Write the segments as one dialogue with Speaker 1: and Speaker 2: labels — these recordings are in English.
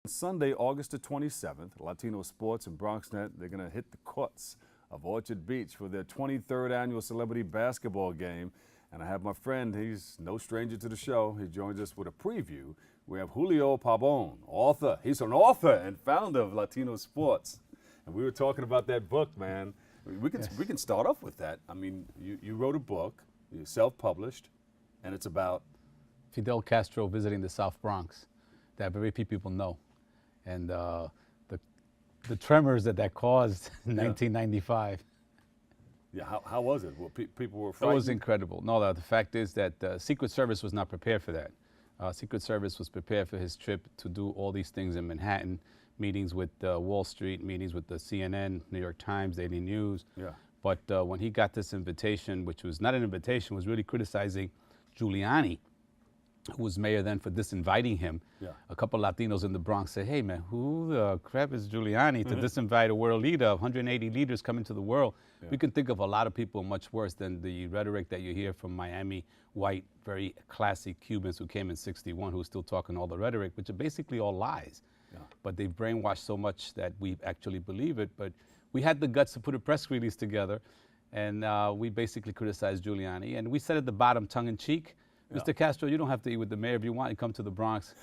Speaker 1: Sunday, August the 27th, Latino Sports and BronxNet, they're going to hit the courts of Orchard Beach for their 23rd annual celebrity basketball game. And I have my friend, he's no stranger to the show. He joins us with a preview. We have Julio Pabon, author. He's an author and founder of Latino Sports. And we were talking about that book, man. We can start off with that. I mean, you wrote a book, you self-published, and it's about
Speaker 2: Fidel Castro visiting the South Bronx that very few people know. And the tremors that caused in 1995.
Speaker 1: Yeah, how was it? Well, people were frightened?
Speaker 2: It was incredible. No, the fact is that the Secret Service was not prepared for that. Secret Service was prepared for his trip to do all these things in Manhattan, meetings with Wall Street, meetings with the CNN, New York Times, Daily News.
Speaker 1: Yeah.
Speaker 2: But when he got this invitation, which was not an invitation, was really criticizing Giuliani, who was mayor then, for disinviting him.
Speaker 1: Yeah.
Speaker 2: A couple of Latinos in the Bronx said, hey man, who the crap is Giuliani to disinvite a world leader, 180 leaders coming to the world? Yeah. We can think of a lot of people much worse than the rhetoric that you hear from Miami, white, very classy Cubans who came in '61 who are still talking all the rhetoric, which are basically all lies. Yeah. But they've brainwashed so much that we actually believe it. But we had the guts to put a press release together, and we basically criticized Giuliani. And we said at the bottom, tongue-in-cheek, Mr. Castro, you don't have to eat with the mayor. If you want, you come to the Bronx.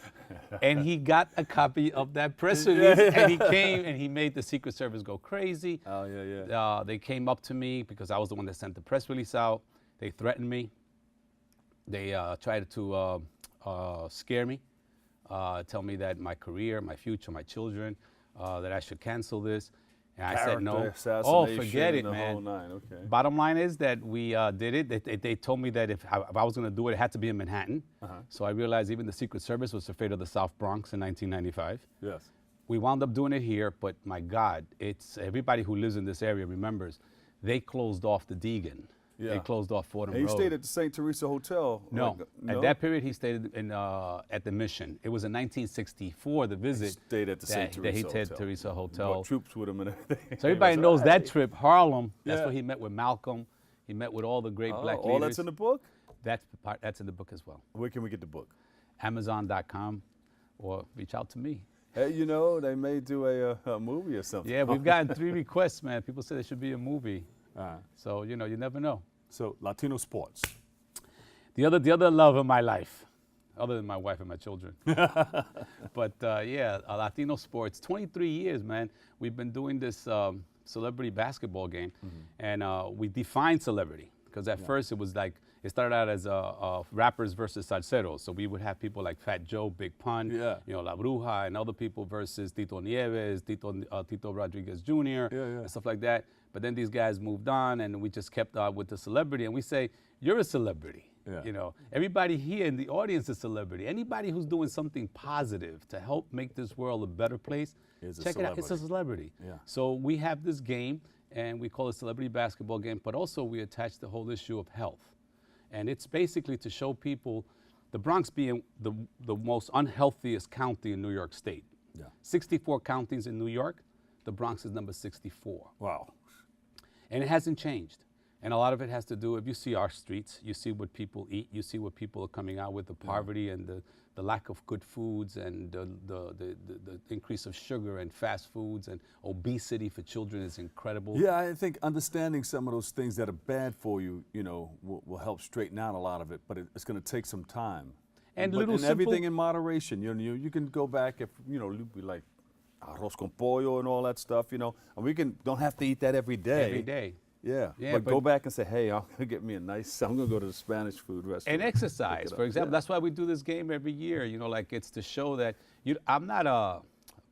Speaker 2: And he got a copy of that press release, and he came and he made the Secret Service go crazy.
Speaker 1: Oh, yeah.
Speaker 2: They came up to me because I was the one that sent the press release out. They threatened me. They tried to scare me, tell me that my career, my future, my children, that I should cancel this. And I said no. Oh, forget it, man.
Speaker 1: Okay.
Speaker 2: Bottom line is that we did it. They told me that if I was going to do it, it had to be in Manhattan. So I realized even the Secret Service was afraid of the South Bronx in 1995.
Speaker 1: Yes.
Speaker 2: We wound up doing it here, but my God, it's everybody who lives in this area remembers they closed off the Deegan. Yeah. They closed off Fordham Road.
Speaker 1: And he stayed at the St. Teresa Hotel.
Speaker 2: No. At that period, he stayed in, at the Mission. It was in 1964, the visit.
Speaker 1: He stayed at the St.
Speaker 2: Teresa Hotel.
Speaker 1: Brought troops with him and everything.
Speaker 2: So everybody knows that trip. Harlem, that's where he met with Malcolm. He met with all the great black leaders.
Speaker 1: All that's in the book?
Speaker 2: That's in the book as well.
Speaker 1: Where can we get the book?
Speaker 2: Amazon.com, or reach out to me.
Speaker 1: Hey, you know, they may do a movie or something.
Speaker 2: Yeah, we've gotten 3 requests, man. People say there should be a movie. So, you know, you never know.
Speaker 1: So, Latino Sports.
Speaker 2: The other love of my life, other than my wife and my children. But, yeah, Latino Sports, 23 years, man. We've been doing this celebrity basketball game. And we defined celebrity. Because at first it was like, it started out as rappers versus salseros. So we would have people like Fat Joe, Big Pun, you know, La Bruja, and other people versus Tito Nieves, Tito Rodriguez Jr., and stuff like that. But then these guys moved on, and we just kept with the celebrity. And we say, you're a celebrity. You know, everybody here in the audience is a celebrity. Anybody who's doing something positive to help make this world a better place, check it out. It's a celebrity. So we have this game, and we call it Celebrity Basketball Game, but also we attach the whole issue of health. And it's basically to show people, the Bronx being the most unhealthiest county in New York State. 64 counties in New York, the Bronx is number 64.
Speaker 1: Wow.
Speaker 2: And it hasn't changed. And a lot of it has to do, if you see our streets, you see what people eat, you see what people are coming out with, the poverty and the lack of good foods, and the increase of sugar and fast foods, and obesity for children is incredible.
Speaker 1: Yeah, I think understanding some of those things that are bad for you, you know, will help straighten out a lot of it, but it's going to take some time.
Speaker 2: And
Speaker 1: everything in moderation. You know, you can go back if, you know, be like arroz con pollo and all that stuff, you know, and don't have to eat that every day.
Speaker 2: Every day.
Speaker 1: Yeah, but go back and say, hey, I'm going to get me I'm going to go to the Spanish food restaurant.
Speaker 2: And exercise, for example. That's why we do this game every year. You know, like, it's to show that I'm not a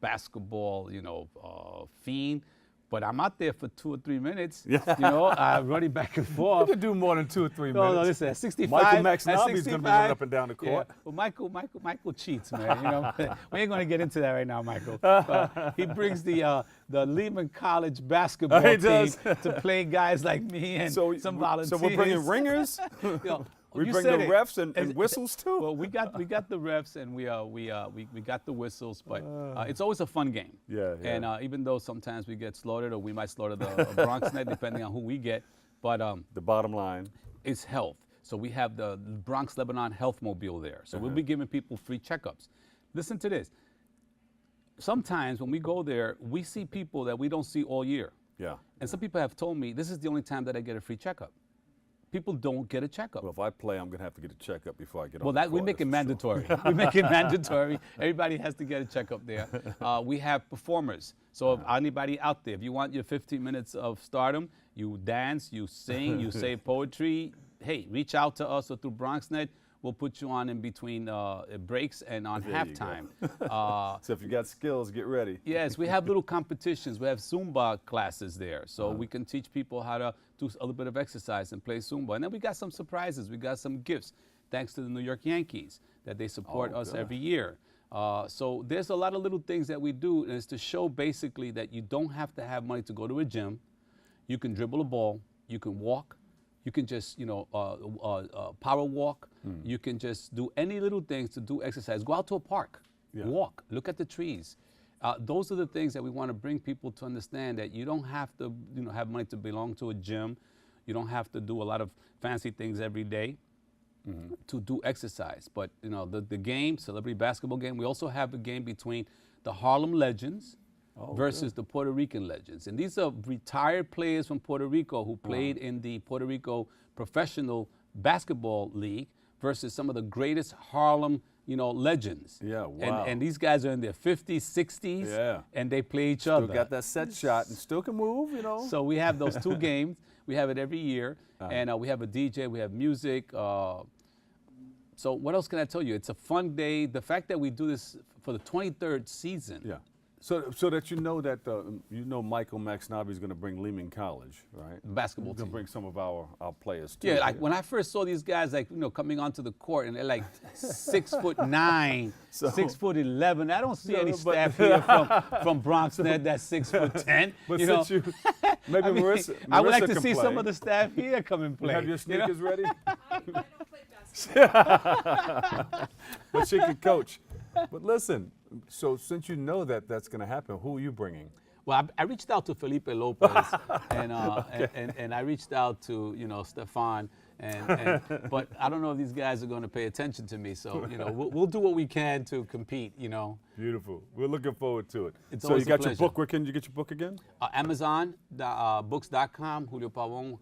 Speaker 2: basketball, you know, fiend, but I'm out there for 2 or 3 minutes. You know, running back and forth.
Speaker 1: You can do more than 2 or 3 minutes.
Speaker 2: No, listen, at 65.
Speaker 1: Michael Maxnaby's going to be running up and down the court.
Speaker 2: Yeah. Well, Michael cheats, man. You know, we ain't going to get into that right now, Michael. He brings the Lehman College basketball team to play guys like me and some volunteers.
Speaker 1: So we're bringing ringers.
Speaker 2: You know,
Speaker 1: we bring the refs and whistles too.
Speaker 2: Well, we got the refs and we got the whistles, but it's always a fun game. And even though sometimes we get slaughtered, or we might slaughter the BronxNet, depending on who we get, but
Speaker 1: the bottom line
Speaker 2: is health. So we have the Bronx Lebanon Health Mobile there. So we'll be giving people free checkups. Listen to this. sometimes when we go there, we see people that we don't see all year.
Speaker 1: Yeah.
Speaker 2: And some people have told me this is the only time that I get a free checkup. People don't get a checkup.
Speaker 1: Well, if I play, I'm going to have to get a checkup before I get on
Speaker 2: Well,
Speaker 1: the
Speaker 2: that we
Speaker 1: court,
Speaker 2: make it
Speaker 1: that's for sure.
Speaker 2: mandatory. We make it mandatory. Everybody has to get a checkup there. We have performers. So if anybody out there, if you want your 15 minutes of stardom, you dance, you sing, you say poetry, hey, reach out to us or through BronxNet. We'll put you on in between breaks and on
Speaker 1: There you
Speaker 2: halftime.
Speaker 1: So if you got skills, get ready.
Speaker 2: Yes, we have little competitions. We have Zumba classes there. So we can teach people how to do a little bit of exercise and play Zumba. And then we got some surprises. We got some gifts, thanks to the New York Yankees, that they support us
Speaker 1: good.
Speaker 2: every year. So there's a lot of little things that we do, and it's to show basically that you don't have to have money to go to a gym. You can dribble a ball. You can walk. You can just, power walk. You can just do any little things to do exercise. Go out to a park, walk, look at the trees. Those are the things that we want to bring people to understand, that you don't have to, have money to belong to a gym. You don't have to do a lot of fancy things every day to do exercise. But, the game, celebrity basketball game, we also have a game between the Harlem Legends versus the Puerto Rican Legends. And these are retired players from Puerto Rico who played in the Puerto Rico Professional Basketball League versus some of the greatest Harlem, legends.
Speaker 1: Yeah, wow.
Speaker 2: And these guys are in their 50s, 60s,
Speaker 1: Yeah.
Speaker 2: and they play each
Speaker 1: Still
Speaker 2: other.
Speaker 1: got that set shot and still can move,
Speaker 2: So we have those two games. We have it every year. And we have a DJ, we have music. So what else can I tell you? It's a fun day. The fact that we do this for the 23rd season.
Speaker 1: Yeah. So that that Michael Maxnabi is going to bring Lehman College, right?
Speaker 2: Basketball
Speaker 1: He's going
Speaker 2: team.
Speaker 1: to bring some of our players too.
Speaker 2: Yeah, like when I first saw these guys, coming onto the court, and they're like 6'9", 6'11". I don't see any staff here from BronxNet that's 6'10".
Speaker 1: But
Speaker 2: you know,
Speaker 1: since maybe Marissa
Speaker 2: I would like
Speaker 1: Marissa
Speaker 2: to
Speaker 1: can
Speaker 2: see
Speaker 1: play.
Speaker 2: some of the staff here come and play.
Speaker 1: Have your
Speaker 2: you know?
Speaker 1: sneakers ready?
Speaker 3: I don't play basketball.
Speaker 1: But she can coach. But listen, so since you know that that's going to happen, who are you bringing?
Speaker 2: Well, I reached out to Felipe Lopez, and I reached out to Stefan, but I don't know if these guys are going to pay attention to me. So we'll do what we can to compete.
Speaker 1: Beautiful. We're looking forward to it.
Speaker 2: It's
Speaker 1: so
Speaker 2: always
Speaker 1: you
Speaker 2: a
Speaker 1: got your
Speaker 2: pleasure.
Speaker 1: book. Where can you get your book again?
Speaker 2: Amazon, books.com. Julio Pavon,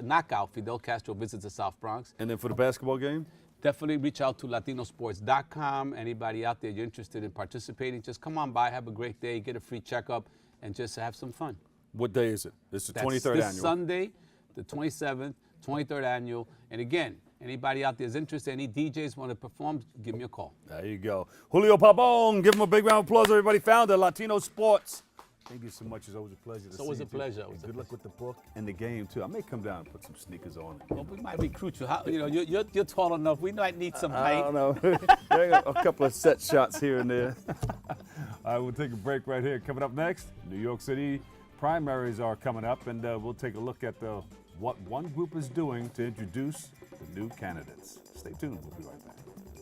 Speaker 2: Knockout. Fidel Castro visits the South Bronx.
Speaker 1: And then for the basketball game?
Speaker 2: Definitely reach out to latinosports.com. Anybody out there you're interested in participating, just come on by, have a great day, get a free checkup, and just have some fun.
Speaker 1: What day is it? It's the 23rd
Speaker 2: This
Speaker 1: annual.
Speaker 2: Sunday, the 27th, 23rd annual. And again, anybody out there is interested, any DJs want to perform, give me a call.
Speaker 1: There you go. Julio Pabon, give him a big round of applause, everybody. Founder, Latino Sports. Thank you so much. It's always a pleasure to see you.
Speaker 2: It's always a pleasure.
Speaker 1: And good luck with the book and the game, too. I may come down and put some sneakers on.
Speaker 2: Well, we might recruit you. You're tall enough. We might need some
Speaker 1: I
Speaker 2: height.
Speaker 1: don't know. There are a couple of set shots here and there. All right, we'll take a break right here. Coming up next, New York City primaries are coming up, and we'll take a look at what one group is doing to introduce the new candidates. Stay tuned. We'll be right back.